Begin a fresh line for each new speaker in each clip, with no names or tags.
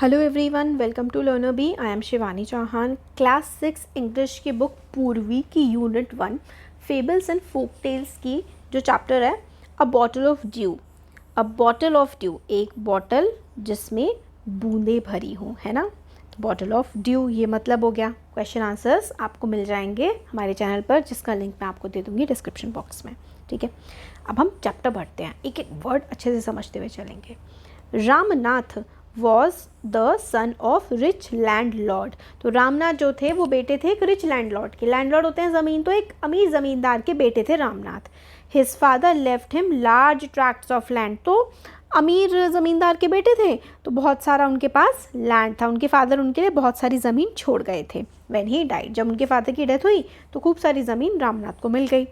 Hello everyone, welcome to learner B. I am Shivani Chauhan. Class 6 English की book Poorvi की unit 1 fables and folk tales की जो chapter है a bottle of dew. A bottle of dew, एक bottle जिसमें बूंदें भरी हों, है ना। बॉटल ऑफ ड्यू ये मतलब हो गया। क्वेश्चन आंसर्स आपको मिल जाएंगे हमारे चैनल पर, जिसका लिंक मैं आपको दे दूँगी डिस्क्रिप्शन बॉक्स में। ठीक है, अब हम चैप्टर बढ़ते हैं, एक एक वर्ड अच्छे से समझते हुए चलेंगे। Ramnath was the son of rich land Lord. तो रामनाथ जो थे वो बेटे थे एक रिच लैंड लॉर्ड के। लैंड लॉर्ड होते हैं ज़मीन, तो एक अमीर ज़मींदार के बेटे थे Ramnath. His father left him large tracts of land. तो अमीर ज़मींदार के बेटे थे तो बहुत सारा उनके पास लैंड था। उनके फादर उनके लिए बहुत सारी ज़मीन छोड़ गए थे। व्हेन ही डाइड, जब उनके फादर की डेथ हुई तो खूब सारी ज़मीन रामनाथ को मिल गई।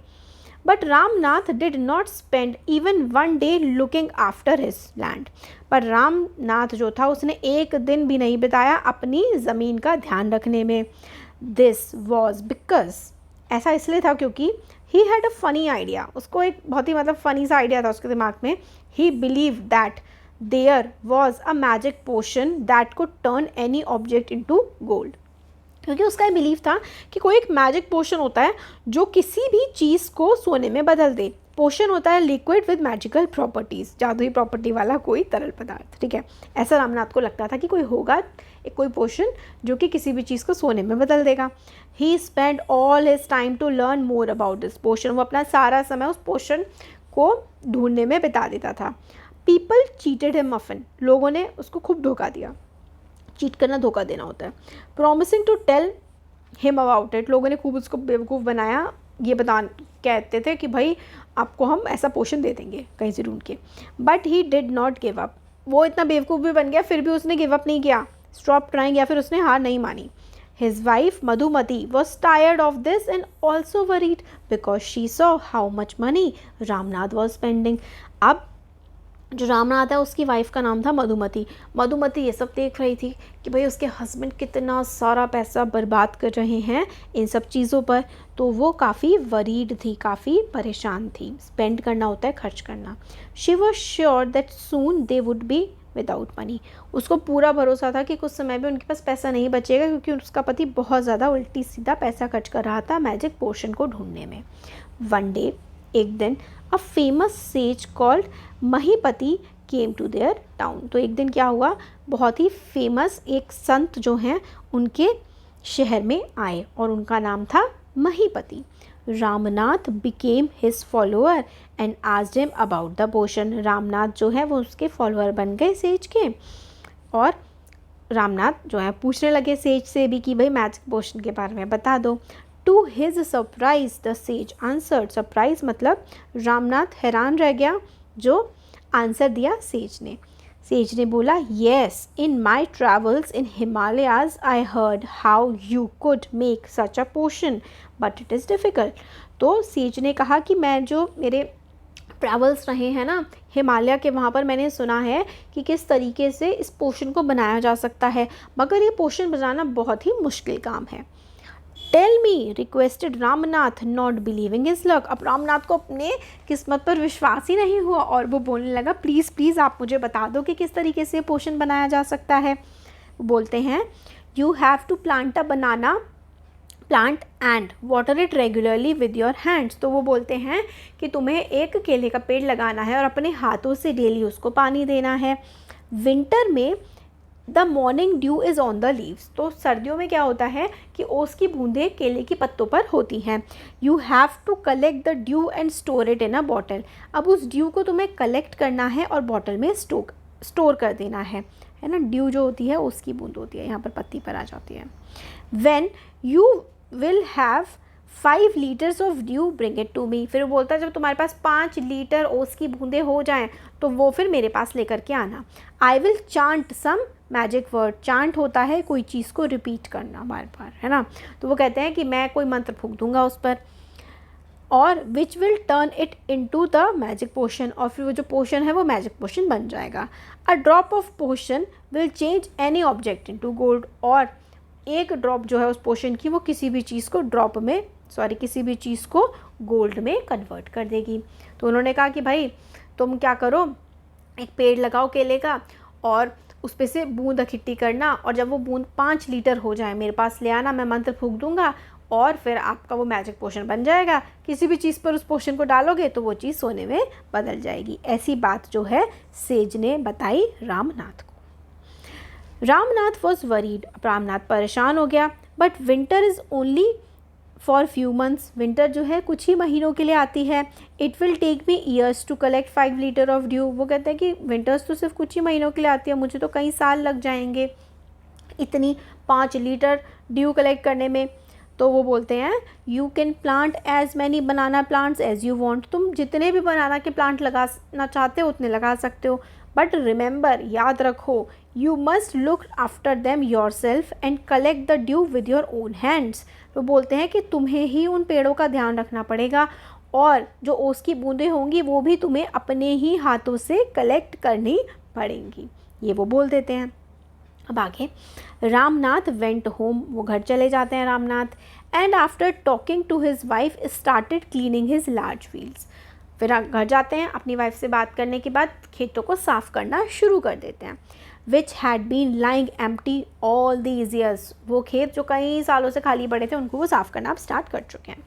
But Ramnath did not spend even one day looking after his land. पर रामनाथ जो था उसने एक दिन भी नहीं बिताया अपनी ज़मीन का ध्यान रखने में। दिस वॉज बिकॉज, ऐसा इसलिए था क्योंकि he had a funny idea. उसको एक बहुत ही फ़नी सा आइडिया था उसके दिमाग में। He believe that there was a magic potion that could turn any object into gold. क्योंकि उसका ये बिलीव था कि कोई एक मैजिक पोशन होता है जो किसी भी चीज़ को सोने में बदल दे। पोशन होता है लिक्विड विद मैजिकल प्रॉपर्टीज़, जादुई प्रॉपर्टी वाला कोई तरल पदार्थ। ठीक है, ऐसा रामनाथ को लगता था कि कोई होगा एक कोई पोशन जो कि किसी भी चीज़ को सोने में बदल देगा। He spend all his time to learn more about this potion. वो अपना सारा समय उस पोशन को ढूंढने में बिता देता था। पीपल चीटेड हिम ऑफन, लोगों ने उसको खूब धोखा दिया। चीट करना धोखा देना होता है। Promising to tell him about it, लोगों ने खूब उसको बेवकूफ़ बनाया। ये कहते थे कि भाई आपको हम ऐसा पोशन दे देंगे कहीं से ढूंढ के। But he did not give up, वो इतना बेवकूफ़ भी बन गया फिर भी उसने गिव अप नहीं किया, स्टॉप ट्राइंग, या फिर उसने हार नहीं मानी। His wife Madhumati was tired of this and also worried because she saw how much money Ramnath was spending. अब जो रामनाथ है उसकी वाइफ का नाम था मधुमती। मधुमती ये सब देख रही थी कि भाई उसके हस्बैंड कितना सारा पैसा बर्बाद कर रहे हैं इन सब चीज़ों पर। तो वो काफ़ी वरीड थी, काफ़ी परेशान थी। स्पेंड करना होता है खर्च करना। She was sure that soon they would be without money. उसको पूरा भरोसा था कि कुछ समय में उनके पास पैसा नहीं बचेगा, क्योंकि उसका पति बहुत ज़्यादा उल्टी सीधा पैसा खर्च कर रहा था मैजिक पोशन को ढूंढने में। वन डे, एक दिन, a famous sage called Mahipati came to their town. तो एक दिन क्या हुआ, बहुत ही फेमस एक संत जो हैं उनके शहर में आए और उनका नाम था Mahipati. Ramnath became his follower and asked him about the potion. Ramnath जो है वो उसके फॉलोअर बन गए सेज के, और रामनाथ जो है पूछने लगे सेज से भी कि भाई मैजिक पोशन के बारे में बता दो। To his surprise the sage answered. Surprise मतलब रामनाथ हैरान रह गया जो आंसर दिया सेज ने। सेज ने बोला, yes, in my travels in Himalayas I heard how you could make such a potion but it is difficult. तो सेज ने कहा कि मैं जो मेरे ट्रैवल्स रहे हैं ना हिमालय के, वहाँ पर मैंने सुना है कि किस तरीके से इस पोशन को बनाया जा सकता है, मगर ये पोशन बनाना बहुत ही मुश्किल काम है। Tell me, requested Ramnath, not believing his luck. अब रामनाथ को अपने किस्मत पर विश्वास ही नहीं हुआ और वो बोलने लगा, प्लीज़ प्लीज़ आप मुझे बता दो कि किस तरीके से पोशन बनाया जा सकता है। वो बोलते हैं, you have to plant a banana plant and water it regularly with your hands. तो वो बोलते हैं कि तुम्हें एक केले का पेड़ लगाना है और अपने हाथों से डेली उसको पानी देना है। विंटर में the morning due is on the leaves. तो सर्दियों में क्या होता है कि ओस की बूंदें केले की पत्तों पर होती हैं। You have to collect the dew and store it in a bottle. अब उस ड्यू को तुम्हें कलेक्ट करना है और बॉटल में स्टोर कर देना है ना। ड्यू जो होती है उसकी बूंद होती है, यहाँ पर पत्ती पर आ जाती है। When you will have 5 litres of dew bring it to me. फिर वो बोलता है जब तुम्हारे पास 5 लीटर ओस की बूंदें हो जाएं तो वो फिर मेरे पास लेकर के आना। I will chant some magic word. Chant होता है कोई चीज़ को रिपीट करना बार बार, है ना। तो वो कहते हैं कि मैं कोई मंत्र फूंक दूंगा उस पर, और which will turn it into the magic potion, और फिर वो जो पोशन है वो मैजिक पोशन बन जाएगा। A drop of potion will change any object into gold. और एक ड्रॉप जो है उस पोशन की वो किसी भी चीज़ को किसी भी चीज़ को गोल्ड में कन्वर्ट कर देगी। तो उन्होंने कहा कि भाई तुम क्या करो, एक पेड़ लगाओ केले का और उस पे से बूंद इकट्ठी करना, और जब वो बूंद 5 लीटर हो जाए मेरे पास ले आना, मैं मंत्र फूंक दूंगा और फिर आपका वो मैजिक पोशन बन जाएगा। किसी भी चीज़ पर उस पोशन को डालोगे तो वो चीज़ सोने में बदल जाएगी। ऐसी बात जो है सेज ने बताई रामनाथ को। रामनाथ वॉज वरीड, रामनाथ परेशान हो गया। But winter is only for few months, winter जो है कुछ ही महीनों के लिए आती है। It will take me years to collect 5 litre of dew, वो कहते हैं कि विंटर्स तो सिर्फ कुछ ही महीनों के लिए आती है, मुझे तो कई साल लग जाएंगे इतनी 5 लीटर ड्यू कलेक्ट करने में। तो वो बोलते हैं you can plant as many banana plants as you want, तुम जितने भी बनाना के प्लांट लगाना चाहते हो उतने लगा सकते हो, बट रिमेंबर, याद रखो, you must look after them your self and collect the due with your own hands. तो बोलते हैं कि तुम्हें ही उन पेड़ों का ध्यान रखना पड़ेगा और जो ओस की बूंदें होंगी वो भी तुम्हें अपने ही हाथों से कलेक्ट करनी पड़ेंगी, ये वो बोल देते हैं। अब आगे, रामनाथ वेंट होम, वो घर चले जाते हैं Ramnath, and after talking to his wife started cleaning his large fields. फिर घर जाते हैं, अपनी वाइफ से बात करने के बाद खेतों को साफ़ करना शुरू कर देते हैं। Which had been lying empty all these years, वो खेत जो कई सालों से खाली पड़े थे उनको वो साफ़ करना अब स्टार्ट कर चुके हैं।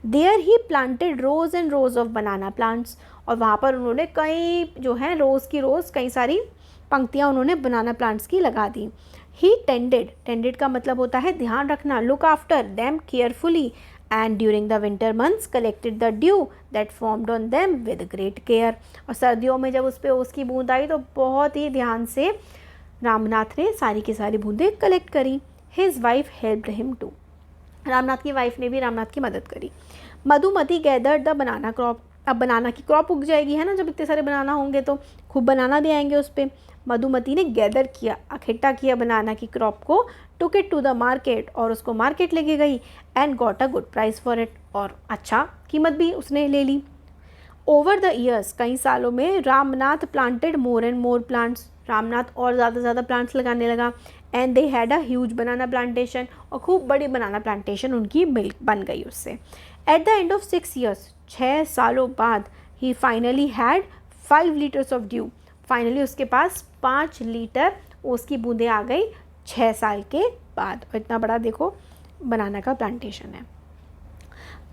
There he planted rows and rows of banana plants, और वहाँ पर उन्होंने कई जो है रोज़ की रोज़ कई सारी पंक्तियाँ उन्होंने बनाना प्लांट्स की लगा दी। ही टेंडेड का मतलब होता है ध्यान रखना, look after them carefully, and during the winter months collected the due that formed on them with great care, और सर्दियों में जब उस पर उसकी बूंद आई तो बहुत ही ध्यान से रामनाथ ने सारी की सारी बूंदें कलेक्ट करी। His wife helped him too, Ramnath की वाइफ ने भी रामनाथ की मदद करी। Madhumati gathered the banana crop, अब बनाना की क्रॉप उग जाएगी है ना, जब इतने सारे बनाना होंगे तो खूब बनाना भी आएंगे उस पर। मधुमती ने गैदर किया, इकट्ठा किया बनाना की क्रॉप को, took it to the market, और उसको मार्केट लेके गई, and got a good price for it, और अच्छा कीमत भी उसने ले ली। ओवर द ईयर्स, कई सालों में, Ramnath planted more and more plants, Ramnath और ज़्यादा से ज़्यादा प्लांट्स लगाने लगा, and they had a huge banana plantation, और खूब बड़ी बनाना प्लांटेशन उनकी बन गई उससे। At the end of 6 years, 6 सालों बाद, he finally had 5 litres of dew, फाइनली उसके पास 5 लीटर उसकी बूंदें आ गई 6 साल के बाद, और इतना बड़ा देखो बनाना का प्लांटेशन है।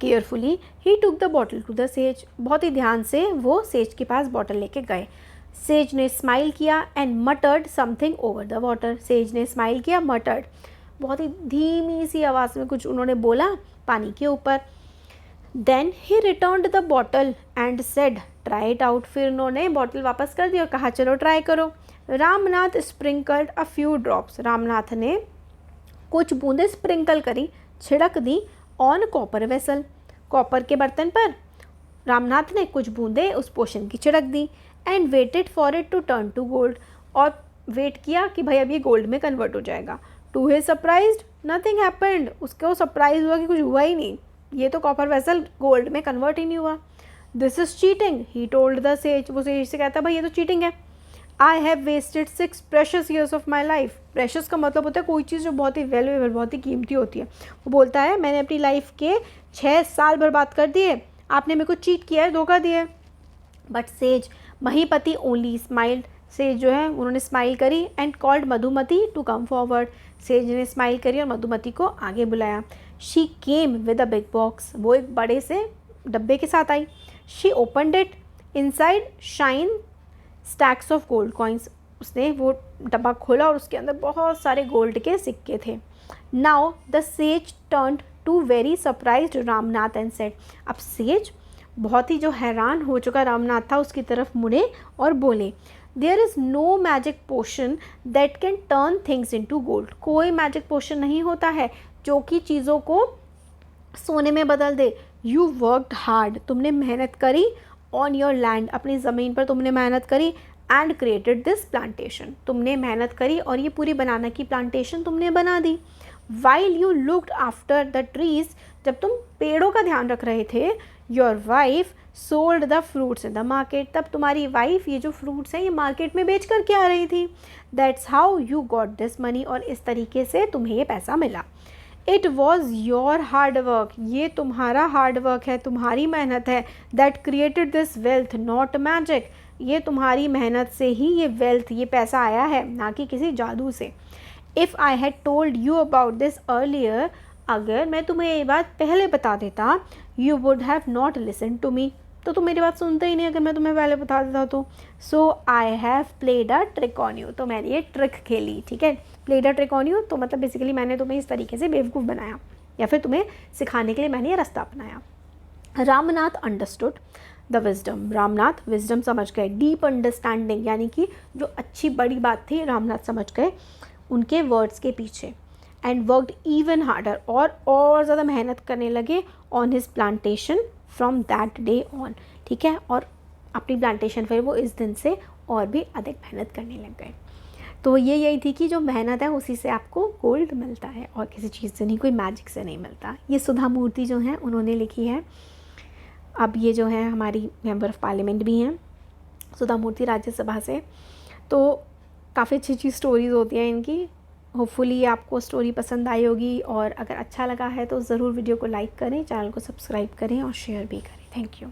Carefully he took the bottle to the sage, बहुत ही ध्यान से वो सेज के पास बॉटल लेके गए। सेज ने स्माइल किया and मटर्ड something over the water, says ने स्माइल किया, मटर्ड बहुत ही धीमी सी आवाज़ में कुछ उन्होंने बोला पानी के ऊपर। Then he returned the bottle and said try it out, फिर उन्होंने बॉटल वापस कर दी और कहा चलो ट्राई करो। Ramnath sprinkled a few drops, Ramnath ने कुछ बूंदें स्प्रिंकल करी, छिड़क दी, ऑन कॉपर वेसल, कॉपर के बर्तन पर रामनाथ ने कुछ बूंदें उस पोशन की छिड़क दी। And waited for it to turn to gold, और वेट किया कि भाई अब ये गोल्ड में कन्वर्ट हो जाएगा। To his surprised nothing happened, उसको सरप्राइज हुआ कि कुछ हुआ ही नहीं, ये तो कॉपर वेसल गोल्ड में कन्वर्ट ही नहीं हुआ। This is cheating, he told the sage, वो सेज से कहता है भाई ये तो चीटिंग है। I have wasted 6 precious years of my life, precious का मतलब होता है कोई चीज़ जो बहुत ही वैल्यूएबल, बहुत ही कीमती होती है। वो बोलता है मैंने अपनी लाइफ के 6 साल बर्बाद कर दिए, आपने मेरे को चीट किया है, धोखा दिया है। But sage Mahipati only smiled, sage जो है उन्होंने स्माइल करी, and called Madhumati to come forward, sage ने स्माइल करी और मधुमती को आगे बुलाया। She came with a big box, वो एक बड़े से डब्बे के साथ आई। She opened it, inside shine stacks of gold coins, उसने वो डब्बा खोला और उसके अंदर बहुत सारे गोल्ड के सिक्के थे। Now the sage turned to very surprised Ramnath and said, अब सेज बहुत ही जो हैरान हो चुका रामनाथ था उसकी तरफ मुड़े और बोले there is no magic potion that can turn things into gold, कोई मैजिक पोशन नहीं होता है जो कि चीज़ों को सोने में बदल दे। यू वर्कड हार्ड, तुमने मेहनत करी, ऑन योर लैंड, अपनी ज़मीन पर तुमने मेहनत करी, एंड क्रिएटेड दिस प्लांटेशन, तुमने मेहनत करी और ये पूरी बनाना की प्लांटेशन तुमने बना दी। While you looked after the trees, जब तुम पेड़ों का ध्यान रख रहे थे, your wife sold the fruits in the market, तब तुम्हारी वाइफ ये जो फ्रूट्स हैं ये मार्केट में बेच कर के आ रही थी। That's how you got this money, और इस तरीके से तुम्हें ये पैसा मिला। It was your hard work, ये तुम्हारा हार्ड वर्क है, तुम्हारी मेहनत है, that created this wealth not magic, ये तुम्हारी मेहनत से ही ये वेल्थ, ये पैसा आया है, ना कि किसी जादू से। If I had told you about this earlier, अगर मैं तुम्हें ये बात पहले बता देता, you would have not listen to me, तो तुम मेरी बात सुनते ही नहीं अगर मैं तुम्हें पहले बता देता तो। So I have played a trick on you, तो मैंने ये ट्रिक खेली, ठीक है। Played a trick on you तो मतलब बेसिकली मैंने तुम्हें इस तरीके से बेवकूफ़ बनाया, या फिर तुम्हें सिखाने के लिए मैंने ये रास्ता अपनाया। Ramnath understood the wisdom, Ramnath wisdom समझ गए। डीप अंडरस्टैंडिंग यानी कि जो अच्छी बड़ी बात थी रामनाथ समझ गए उनके वर्ड्स के पीछे। एंड वर्कड इवन हार्डर, और ज़्यादा मेहनत करने लगे on his plantation from that day on, ठीक है। और अपनी प्लांटेशन पर वो इस दिन से और भी अधिक मेहनत करने लग गए। तो ये यही थी कि जो मेहनत है उसी से आपको गोल्ड मिलता है और किसी चीज़ से नहीं, कोई मैजिक से नहीं मिलता। ये सुधा मूर्ति जो हैं उन्होंने लिखी है। अब ये जो है हमारी मेंबर ऑफ़ पार्लियामेंट भी हैं, सुधा मूर्ति राज्यसभा से। तो काफ़ी अच्छी अच्छी स्टोरीज़ होती हैं इनकी। होपफुली आपको स्टोरी पसंद आई होगी, और अगर अच्छा लगा है तो ज़रूर वीडियो को लाइक करें, चैनल को सब्सक्राइब करें और शेयर भी करें। Thank you.